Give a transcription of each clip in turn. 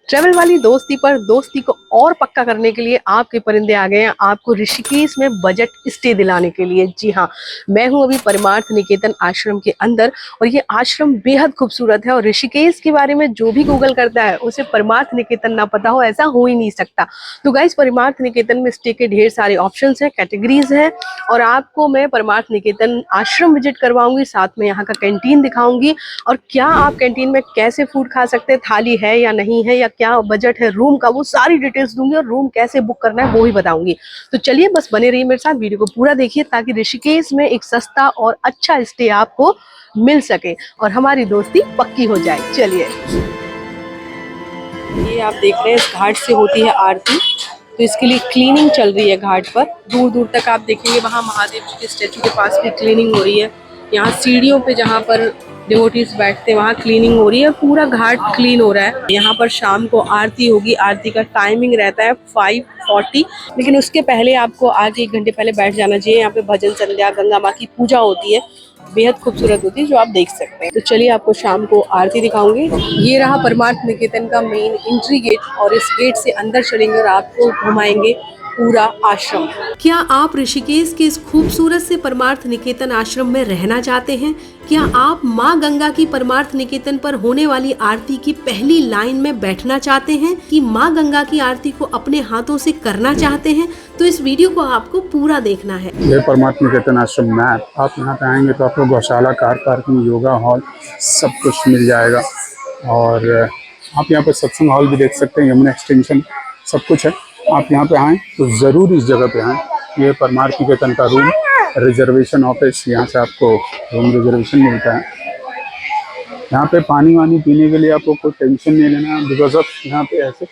Travel वाली दोस्ती पर दोस्ती को और पक्का करने के लिए आपके परिंदे आ गए हैं आपको ऋषिकेश में बजट स्टे दिलाने के लिए। जी हाँ, मैं हूं अभी परमार्थ निकेतन आश्रम के अंदर और ये आश्रम बेहद खूबसूरत है। और ऋषिकेश के बारे में जो भी गूगल करता है उसे परमार्थ निकेतन ना पता हो, ऐसा हो ही नहीं सकता। तो गाइस, परमार्थ निकेतन में स्टे के ढेर सारे ऑप्शंस हैं, कैटेगरीज हैं और आपको मैं परमार्थ निकेतन आश्रम विजिट करवाऊंगी, साथ में यहाँ का कैंटीन दिखाऊंगी और क्या आप कैंटीन में कैसे फूड खा सकते हैं, थाली है या नहीं है, या क्या बजट है रूम का, वो सारी डिटेल्स दूंगी और रूम कैसे बुक करना है वो भी बताऊंगी। तो चलिए बस बने रहिए मेरे साथ, वीडियो को पूरा देखिए ताकि ऋषिकेश में एक सस्ता और अच्छा स्टे आपको मिल सके और हमारी दोस्ती पक्की हो जाए। चलिए, ये आप देख रहे हैं इस घाट से होती है आरती, तो इसके लिए क्लीनिंग चल रही है घाट पर। दूर दूर तक आप देखेंगे वहाँ महादेव जी के स्टैचू के पास भी क्लीनिंग हो रही है। यहाँ सीढ़ियों पे जहाँ पर डिवोटीज बैठते हैं वहाँ क्लीनिंग हो रही है, पूरा घाट क्लीन हो रहा है। यहाँ पर शाम को आरती होगी, आरती का टाइमिंग रहता है 5:40, लेकिन उसके पहले आपको आगे 1 घंटे पहले बैठ जाना चाहिए। यहाँ पे भजन संध्या, गंगा माँ की पूजा होती है, बेहद खूबसूरत होती है जो आप देख सकते हैं। तो चलिए आपको शाम को आरती दिखाऊंगी। ये रहा परमार्थ निकेतन का मेन एंट्री गेट और इस गेट से अंदर चलेंगे और आपको घुमाएंगे पूरा आश्रम। क्या आप ऋषिकेश के इस खूबसूरत से परमार्थ निकेतन आश्रम में रहना चाहते हैं? क्या आप माँ गंगा की परमार्थ निकेतन पर होने वाली आरती की पहली लाइन में बैठना चाहते हैं कि माँ गंगा की आरती को अपने हाथों से करना चाहते हैं? तो इस वीडियो को आपको पूरा देखना है। ये परमार्थ निकेतन आश्रम मैप, आप यहाँ पे आएंगे तो आपको गौशाला, कार पार्किंग, योगा हॉल सब कुछ मिल जाएगा। और आप यहाँ पे सत्संग हॉल भी देख सकते हैं, यमुना एक्सटेंशन सब कुछ है। आप यहाँ पे आएँ तो ज़रूर इस जगह पे आएँ। ये परमार्थ निकेतन का रूम रिजर्वेशन ऑफिस, यहाँ से आपको रूम रिजर्वेशन मिलता है। यहाँ पे पानी वानी पीने के लिए आपको कोई टेंशन नहीं लेना है, बिकॉज ऑफ यहाँ पे ऐसे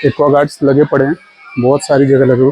एक्वागार्ड्स लगे पड़े हैं, बहुत सारी जगह लगे हुए।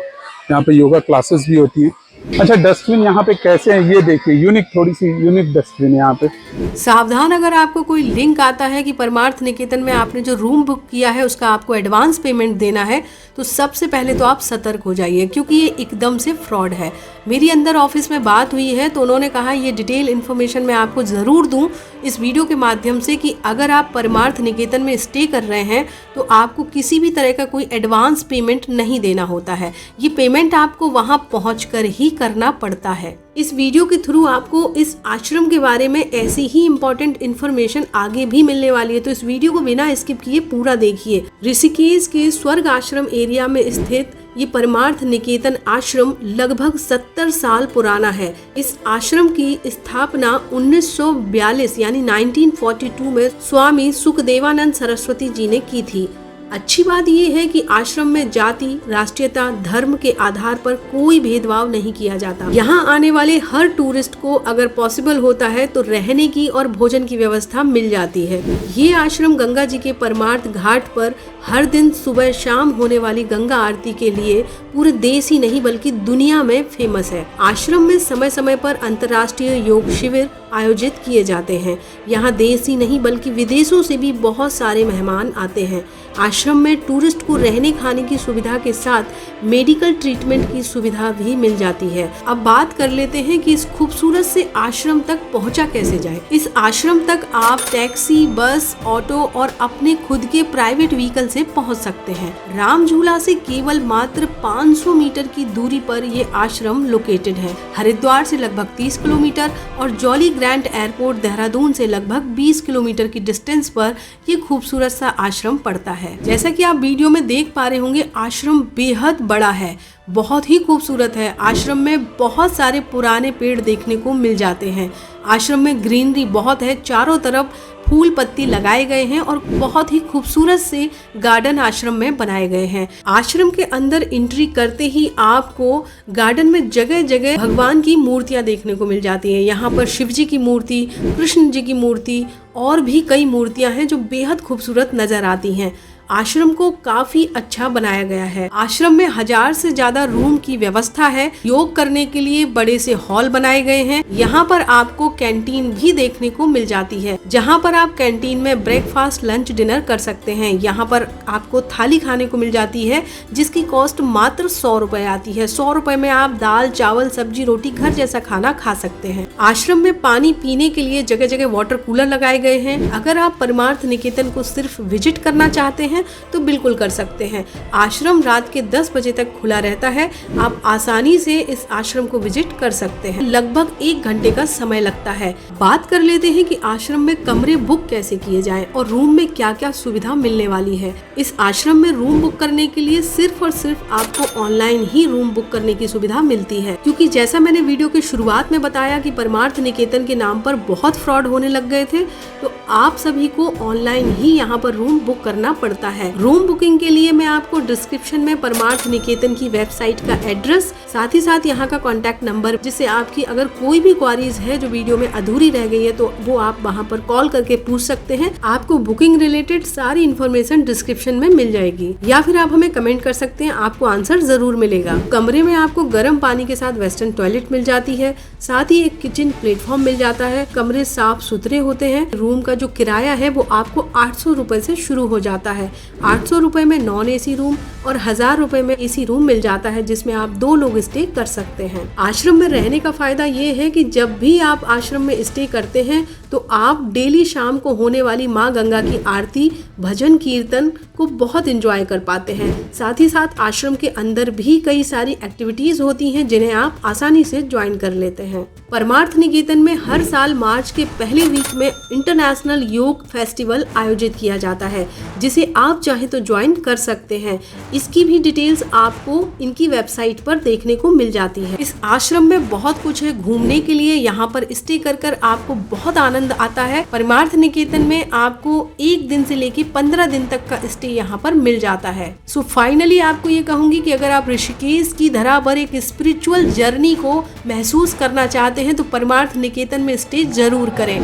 यहाँ पे योगा क्लासेस भी होती हैं। अच्छा, डस्टबिन यहाँ पे कैसे है ये देखिए, यूनिक, थोड़ी सी यूनिक डस्टबिन है यहाँ पे। सावधान, अगर आपको कोई लिंक आता है कि परमार्थ निकेतन में आपने जो रूम बुक किया है उसका आपको एडवांस पेमेंट देना है, तो सबसे पहले तो आप सतर्क हो जाइए क्योंकि ये एकदम से फ्रॉड है। मेरी अंदर ऑफिस में बात हुई है तो उन्होंने कहा ये डिटेल इन्फॉर्मेशन मैं आपको ज़रूर दूं इस वीडियो के माध्यम से कि अगर आप परमार्थ निकेतन में स्टे कर रहे हैं तो आपको किसी भी तरह का कोई एडवांस पेमेंट नहीं देना होता है। ये पेमेंट आपको वहां पहुंचकर ही करना पड़ता है। इस वीडियो के थ्रू आपको इस आश्रम के बारे में ऐसी ही इम्पोर्टेंट इन्फॉर्मेशन आगे भी मिलने वाली है, तो इस वीडियो को बिना स्किप किए पूरा देखिए। ऋषिकेश के स्वर्ग आश्रम एरिया में स्थित ये परमार्थ निकेतन आश्रम लगभग 70 साल पुराना है। इस आश्रम की स्थापना 1942 यानी 1942 में स्वामी सुखदेवानंद सरस्वती जी ने की थी। अच्छी बात यह है कि आश्रम में जाति, राष्ट्रीयता, धर्म के आधार पर कोई भेदभाव नहीं किया जाता। यहाँ आने वाले हर टूरिस्ट को अगर पॉसिबल होता है तो रहने की और भोजन की व्यवस्था मिल जाती है। ये आश्रम गंगा जी के परमार्थ घाट पर हर दिन सुबह शाम होने वाली गंगा आरती के लिए पूरे देश ही नहीं बल्कि दुनिया में फेमस है। आश्रम में समय समय पर अंतर्राष्ट्रीय योग शिविर आयोजित किए जाते हैं। यहाँ देश ही नहीं बल्कि विदेशों से भी बहुत सारे मेहमान आते हैं। आश्रम में टूरिस्ट को रहने खाने की सुविधा के साथ मेडिकल ट्रीटमेंट की सुविधा भी मिल जाती है। अब बात कर लेते हैं कि इस खूबसूरत से आश्रम तक पहुंचा कैसे जाए। इस आश्रम तक आप टैक्सी, बस, ऑटो और अपने खुद के प्राइवेट व्हीकल से पहुंच सकते हैं। राम झूला से केवल मात्र 500 मीटर की दूरी पर ये आश्रम लोकेटेड है। हरिद्वार से लगभग 30 किलोमीटर और जॉली ग्रैंड एयरपोर्ट देहरादून से लगभग 20 किलोमीटर की डिस्टेंस पर ये खूबसूरत सा आश्रम पड़ता है। जैसा कि आप वीडियो में देख पा रहे होंगे, आश्रम बेहद बड़ा है, बहुत ही खूबसूरत है। आश्रम में बहुत सारे पुराने पेड़ देखने को मिल जाते हैं। आश्रम में ग्रीनरी बहुत है, चारों तरफ फूल पत्ती लगाए गए हैं और बहुत ही खूबसूरत से गार्डन आश्रम में बनाए गए हैं। आश्रम के अंदर एंट्री करते ही आपको गार्डन में जगह जगह भगवान की मूर्तियां देखने को मिल जाती हैं। यहाँ पर शिव जी की मूर्ति, कृष्ण जी की मूर्ति और भी कई मूर्तियां हैं जो बेहद खूबसूरत नजर आती हैं। आश्रम को काफी अच्छा बनाया गया है। आश्रम में 1000 से ज्यादा रूम की व्यवस्था है। योग करने के लिए बड़े से हॉल बनाए गए हैं। यहाँ पर आपको कैंटीन भी देखने को मिल जाती है, जहाँ पर आप कैंटीन में ब्रेकफास्ट, लंच, डिनर कर सकते हैं। यहाँ पर आपको थाली खाने को मिल जाती है जिसकी कॉस्ट मात्र 100 रुपए आती है। 100 रुपए में आप दाल, चावल, सब्जी, रोटी घर जैसा खाना खा सकते हैं। आश्रम में पानी पीने के लिए जगह जगह वाटर कूलर लगाए गए हैं। अगर आप परमार्थ निकेतन को सिर्फ विजिट करना चाहते हैं हैं तो बिल्कुल कर सकते हैं। आश्रम रात के 10 बजे तक खुला रहता है। आप आसानी से इस आश्रम को विजिट कर सकते हैं। लगभग 1 घंटे का समय लगता है। बात कर लेते हैं कि आश्रम में कमरे बुक कैसे किए जाएं और रूम में क्या क्या सुविधा मिलने वाली है। इस आश्रम में रूम बुक करने के लिए सिर्फ और सिर्फ आपको ऑनलाइन ही रूम बुक करने की सुविधा मिलती है, क्योंकि जैसा मैंने वीडियो की शुरुआत में बताया कि परमार्थ निकेतन के नाम पर बहुत फ्रॉड होने लग गए थे, तो आप सभी को ऑनलाइन ही यहाँ पर रूम बुक करना पड़ता है। रूम बुकिंग के लिए मैं आपको डिस्क्रिप्शन में परमार्थ निकेतन की वेबसाइट का एड्रेस, साथ ही साथ यहाँ का कॉन्टैक्ट नंबर, जिससे आपकी अगर कोई भी क्वारीज है जो वीडियो में अधूरी रह गई है तो वो आप वहाँ पर कॉल करके पूछ सकते हैं। आपको बुकिंग रिलेटेड सारी इन्फॉर्मेशन डिस्क्रिप्शन में मिल जाएगी, या फिर आप हमें कमेंट कर सकते हैं, आपको आंसर जरूर मिलेगा। कमरे में आपको गर्म पानी के साथ वेस्टर्न टॉयलेट मिल जाती है, साथ ही एक किचन प्लेटफॉर्म मिल जाता है। कमरे साफ सुथरे होते हैं। रूम का जो किराया है वो आपको 800 रुपए से शुरू हो जाता है। 800 रुपए में नॉन एसी रूम और 1000 रुपए में एसी रूम मिल जाता है, जिसमें आप 2 लोग स्टे कर सकते हैं। आश्रम में रहने का फायदा ये है कि जब भी आप आश्रम में स्टे करते हैं तो आप डेली शाम को होने वाली माँ गंगा की आरती, भजन कीर्तन को बहुत एंजॉय कर पाते हैं। साथ ही साथ आश्रम के अंदर भी कई सारी एक्टिविटीज होती हैं जिन्हें आप आसानी से ज्वाइन कर लेते हैं। परमार्थ निकेतन में हर साल मार्च के पहले वीक में इंटरनेशनल योग फेस्टिवल आयोजित किया जाता है, जिसे आप चाहे तो ज्वाइन कर सकते हैं। इसकी भी डिटेल्स आपको इनकी वेबसाइट पर देखने को मिल जाती है। इस आश्रम में बहुत कुछ है घूमने के लिए। यहाँ पर स्टे कर आपको बहुत आनंद आता है। परमार्थ निकेतन में आपको 1 दिन से लेके 15 दिन तक का स्टे यहाँ पर मिल जाता है। सो फाइनली आपको ये कहूंगी कि अगर आप ऋषिकेश की धरा पर एक स्पिरिचुअल जर्नी को महसूस करना चाहते हैं तो परमार्थ निकेतन में स्टे जरूर करें।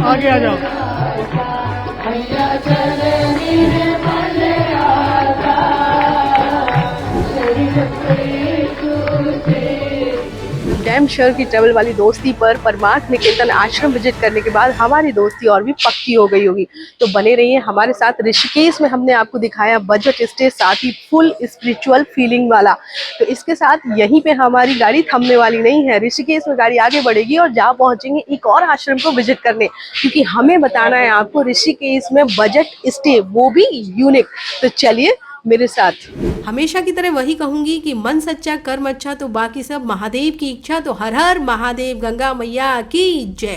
आगे आ जाओ। डैम श्योर की ट्रेवल वाली दोस्ती पर परमार्थ निकेतन आश्रम विजिट करने के बाद हमारी दोस्ती और भी पक्की हो गई होगी। तो बने रहिए हमारे साथ। ऋषिकेश में हमने आपको दिखाया बजट स्टे, साथ ही फुल स्पिरिचुअल फीलिंग वाला। तो इसके साथ यहीं पे हमारी गाड़ी थमने वाली नहीं है। ऋषिकेश में गाड़ी आगे बढ़ेगी और जा पहुंचेंगे एक और आश्रम को विजिट करने, क्योंकि हमें बताना है आपको ऋषिकेश में बजट स्टे, वो भी यूनिक। तो चलिए मेरे साथ। हमेशा की तरह वही कहूंगी कि मन सच्चा कर्म अच्छा, तो बाकी सब महादेव की इच्छा। तो हर हर महादेव, गंगा मैया की जय।